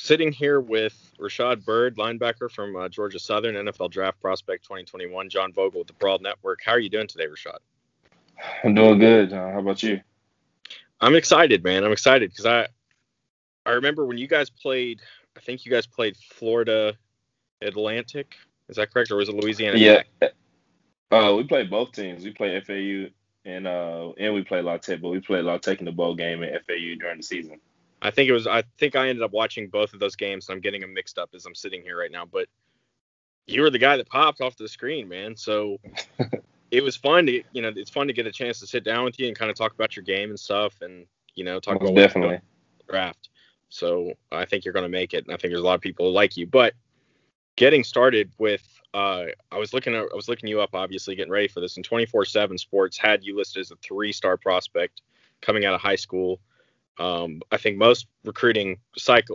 Sitting here with Rashad Byrd, linebacker from Georgia Southern, NFL Draft Prospect 2021, John Vogel with the Brawl Network. How are you doing today, Rashad? I'm doing good, John. How about you? I'm excited, man. I'm excited because I remember when you guys played. I think you guys played Florida Atlantic. Is that correct, or was it Louisiana Yeah, Tech? we played both teams. We played FAU and we played La Tech, but we played La Tech in the bowl game at FAU during the season. I think it was. I think I ended up watching both of those games, and I'm getting them mixed up as I'm sitting here right now. But you were the guy that popped off the screen, man. So it was fun to, it's fun to get a chance to sit down with you and kind of talk about your game and stuff, and talk about Most what you're doing definitely. in the draft. So I think you're going to make it, and I think there's a lot of people who like you. But getting started with, I was looking you up, obviously getting ready for this, and 24/7 Sports had you listed as a 3-star prospect coming out of high school. I think most recruiting sites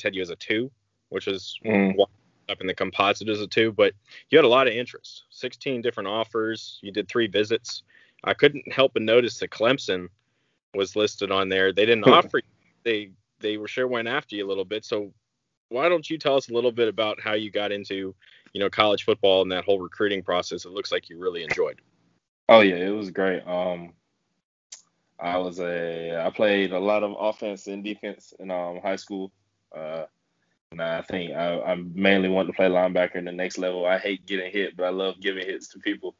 had you as a 2, which is Mm. up in the composite as a 2, but you had a lot of interest. 16 different offers. You did 3 visits. I couldn't help but notice that Clemson was listed on there. They didn't offer you. They were sure went after you a little bit. So why don't you tell us a little bit about how you got into, college football and that whole recruiting process? It looks like you really enjoyed. Oh yeah, it was great. I played a lot of offense and defense in high school. Uh, and I think I mainly want to play linebacker in the next level. I hate getting hit, but I love giving hits to people.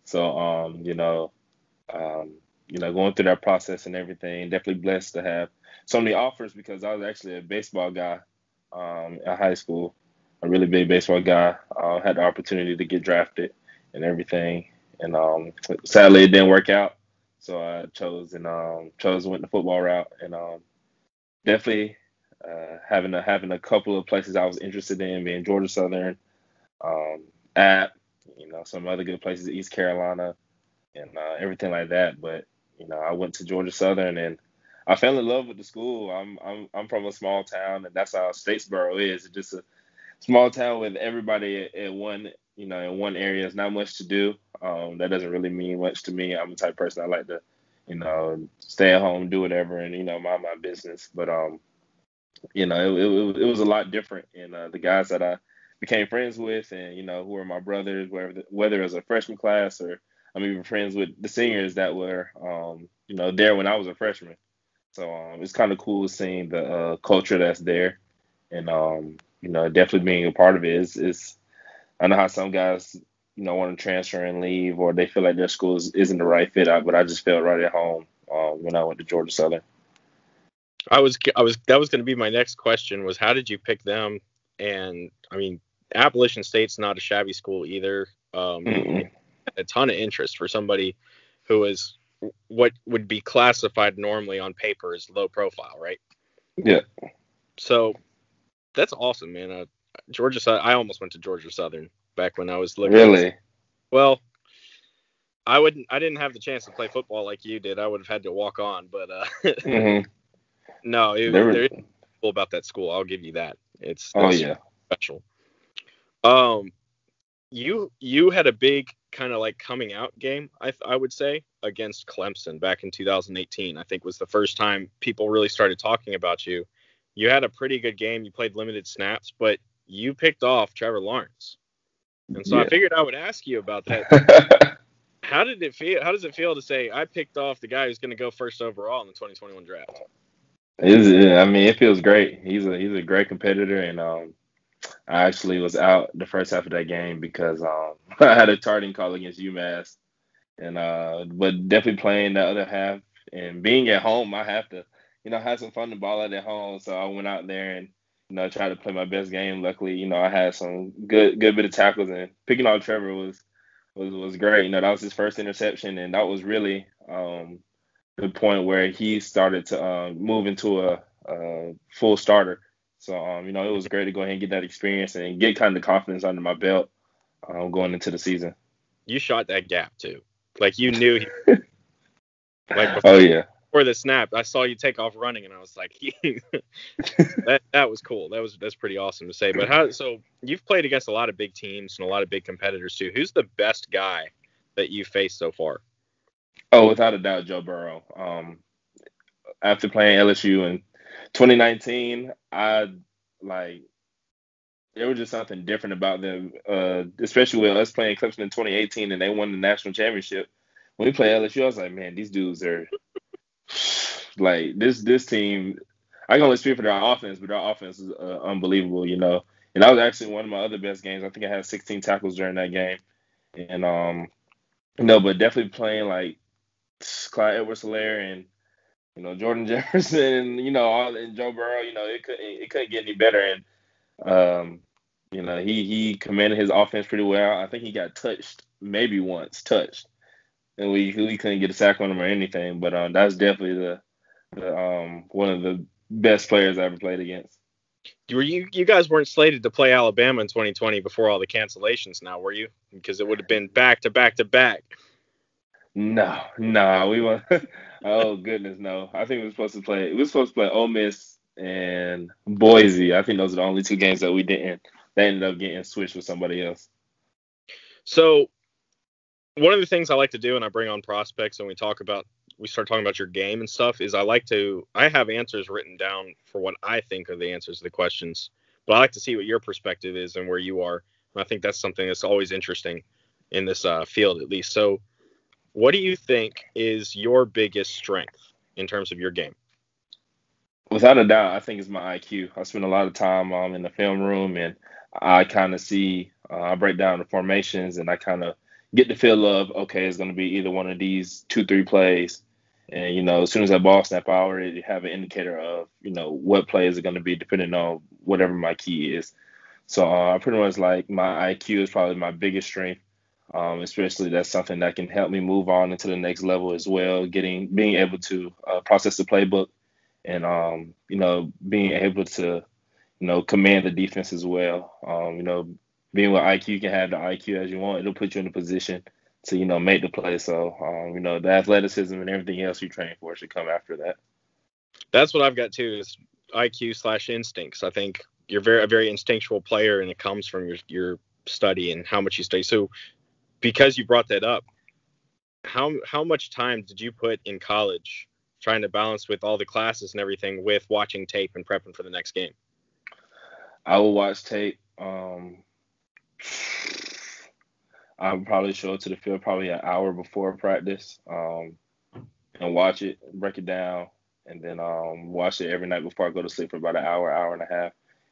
So um, going through that process and everything, definitely blessed to have so many offers because I was actually a baseball guy in high school, a really big baseball guy. Had the opportunity to get drafted and everything, and sadly it didn't work out. So I chose went the football route, and definitely having a couple of places I was interested in, being Georgia Southern, um, at some other good places, East Carolina, and everything like that. But I went to Georgia Southern, and I fell in love with the school. I'm from a small town, and that's how Statesboro is. It's just a small town with everybody at one in one area. It's not much to do. That doesn't really mean much to me. I'm the type of person I like to stay at home, do whatever, and mind my business. But it was a lot different, and the guys that I became friends with, and who were my brothers, whether it was a freshman class or I'm even friends with the seniors that were there when I was a freshman. So it's kind of cool seeing the culture that's there, and definitely being a part of it is I know how some guys want to transfer and leave, or they feel like their school isn't the right fit out, but I just felt right at home when I went to Georgia Southern. That was going to be my next question, was how did you pick them? And I mean, Appalachian State's not a shabby school either. Mm-mm. A ton of interest for somebody who is what would be classified normally on paper as low profile, right? Yeah, So that's awesome, man. I almost went to Georgia Southern back when I was looking at. really. Well, I didn't have the chance to play football like you did. I would have had to walk on, but Hmm. no, They were. there's cool about that school. I'll give you that. Oh That's yeah. special. Um, you had a big kind of like coming out game, I would say, against Clemson back in 2018. I think was the first time people really started talking about you. You had a pretty good game. You played limited snaps, but you picked off Trevor Lawrence. And so I Yeah. figured I would ask you about that. How did it feel? How does it feel to say I picked off the guy who's going to go first overall in the 2021 draft? I mean, it feels great. He's a great competitor, and I actually was out the first half of that game because I had a targeting call against UMass, and but definitely playing the other half and being at home, I have to have some fun to ball out at home. So I went out there and tried to play my best game. Luckily, I had some good bit of tackles, and picking off Trevor was great. That was his first interception, and that was really the point where he started to move into a full starter. So it was great to go ahead and get that experience and get kind of confidence under my belt going into the season. You shot that gap too. Like you knew he, like Oh yeah, before the snap, I saw you take off running, and I was like, that was cool. That's pretty awesome to say. But so you've played against a lot of big teams and a lot of big competitors too. Who's the best guy that you faced so far? oh without a doubt, Joe Burrow. After playing LSU in 2019, I like there was just something different about them, especially with us playing Clemson in 2018 and they won the national championship. When we play LSU, I was like, man, these dudes are like this team. I can only speak for their offense, but their offense is unbelievable, And that was actually one of my other best games. I think I had 16 tackles during that game, and but definitely playing like Clyde Edwards-Helaire and Jordan Jefferson, and Joe Burrow. It couldn't get any better, and he commanded his offense pretty well. I think he got touched maybe once, and we couldn't get a sack on him or anything. But that's definitely the one of the best players I ever played against. You guys weren't slated to play Alabama in 2020 before all the cancellations now, were you? Because it would have been back to back to back. No, we were. Oh goodness, no. I think we were supposed to play. We were supposed to play Ole Miss and Boise. I think those are the only two games that we didn't. They ended up getting switched with somebody else. So one of the things I like to do when I bring on prospects and we start talking about your game and stuff is I have answers written down for what I think are the answers to the questions, but I like to see what your perspective is and where you are. And I think that's something that's always interesting in this field, at least. So what do you think is your biggest strength in terms of your game? Without a doubt, I think it's my IQ. I spend a lot of time in the film room, and I kind of see, I break down the formations, and I kind of get the feel of, okay, it's going to be either one of these 2-3 plays. And, as soon as that ball snap, I already have an indicator of, what plays are going to be depending on whatever my key is. So I pretty much like my IQ is probably my biggest strength. Especially that's something that can help me move on into the next level as well. Being able to process the playbook and being able to command the defense as well. Being with IQ, you can have the IQ as you want. It'll put you in a position to make the play. So the athleticism and everything else you train for should come after that. That's what I've got too, is IQ/instincts. I think you're a very instinctual player, and it comes from your study and how much you study. So because you brought that up, how much time did you put in college trying to balance with all the classes and everything with watching tape and prepping for the next game? I will watch tape. I would probably show up to the field probably an hour before practice and watch it, break it down, and then watch it every night before I go to sleep for about an hour and a half.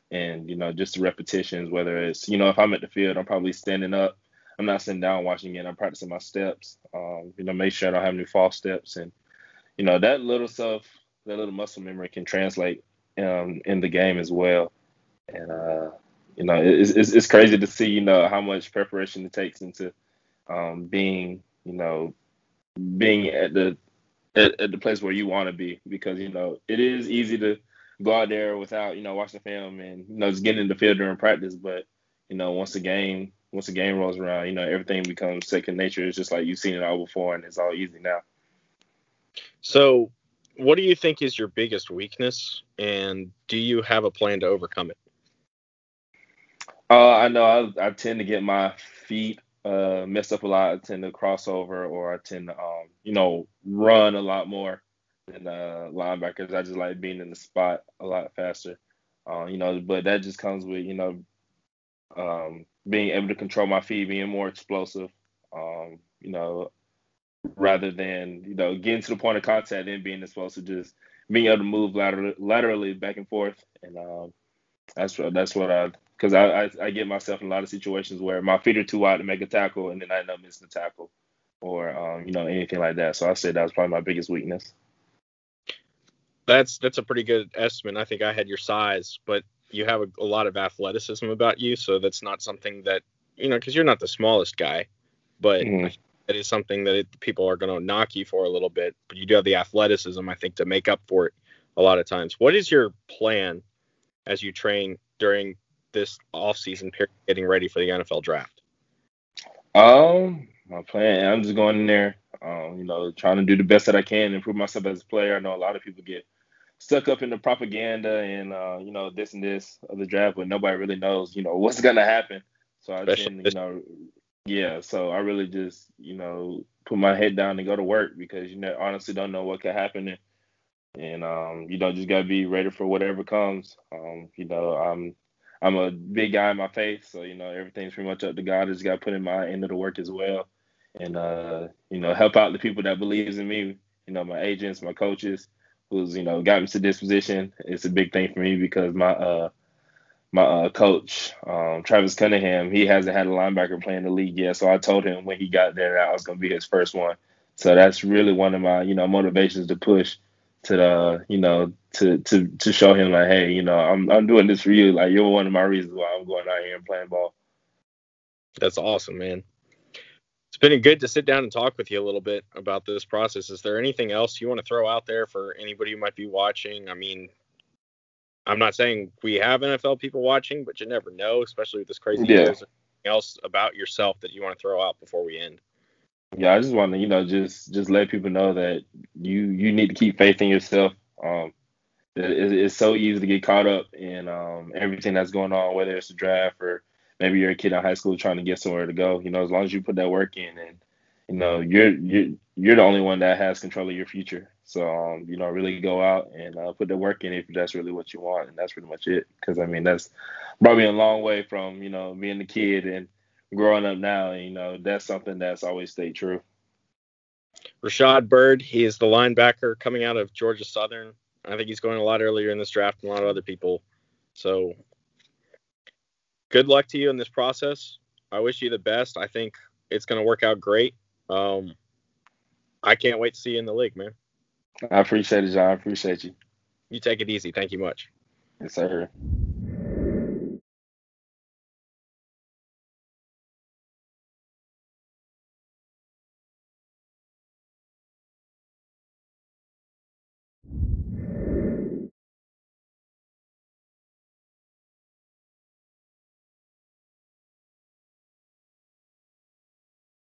And, just the repetitions, whether it's, if I'm at the field, I'm probably standing up. I'm not sitting down watching it. I'm practicing my steps, make sure I don't have any false steps. And, that little stuff, that little muscle memory can translate in the game as well. And, it's crazy to see, how much preparation it takes into being at the place where you want to be, because, it is easy to go out there without, watching the film and, just getting in the field during practice. But, once the game rolls around, everything becomes second nature. It's just like you've seen it all before and it's all easy now. So what do you think is your biggest weakness, and do you have a plan to overcome it? I know I tend to get my feet messed up a lot. I tend to cross over, or I tend to run a lot more than linebackers. I just like being in the spot a lot faster. But that just comes with being able to control my feet, being more explosive. Rather than getting to the point of contact and being explosive, just being able to move laterally back and forth. And that's what because I get myself in a lot of situations where my feet are too wide to make a tackle, and then I end up missing the tackle, or anything like that. So I say that was probably my biggest weakness. That's a pretty good estimate. I think I had your size, but you have a lot of athleticism about you, so that's not something that because you're not the smallest guy, but that is something that people are going to knock you for a little bit. But you do have the athleticism, I think, to make up for it a lot of times. What is your plan as you train during this off-season period, getting ready for the NFL draft? My plan, I'm just going in there, trying to do the best that I can, improve myself as a player. I know a lot of people get stuck up in the propaganda and this and this of the draft, but nobody really knows what's gonna happen. So I tend so I really just put my head down and go to work, because honestly don't know what could happen. And And just gotta be ready for whatever comes. I'm a big guy in my faith, so everything's pretty much up to God. I just gotta put in my end of the work as well, and help out the people that believes in me. My agents, my coaches, who's got me to this position. It's a big thing for me because my coach, Travis Cunningham, he hasn't had a linebacker play in the league yet. So I told him when he got there that I was going to be his first one. So that's really one of my, motivations to push to the, to show him like, hey, I'm doing this for you. Like, you're one of my reasons why I'm going out here and playing ball. That's awesome, man. It's been good to sit down and talk with you a little bit about this process. Is there anything else you want to throw out there for anybody who might be watching? I mean, I'm not saying we have NFL people watching, but you never know, especially with this crazy year. Yeah. Is there anything else about yourself that you want to throw out before we end? Yeah, I just want to, just let people know that you need to keep faith in yourself. It's so easy to get caught up in everything that's going on, whether it's a draft or maybe you're a kid in high school trying to get somewhere to go. As long as you put that work in, and you're the only one that has control of your future. So really go out and put the work in if that's really what you want, and that's pretty much it. Because I mean that's probably a long way from being a kid and growing up now. And, that's something that's always stayed true. Rashad Byrd, he is the linebacker coming out of Georgia Southern. I think he's going a lot earlier in this draft than a lot of other people. So good luck to you in this process. I wish you the best. I think it's going to work out great. I can't wait to see you in the league, man. I appreciate it, John. I appreciate you. You take it easy. Thank you much. Yes, sir.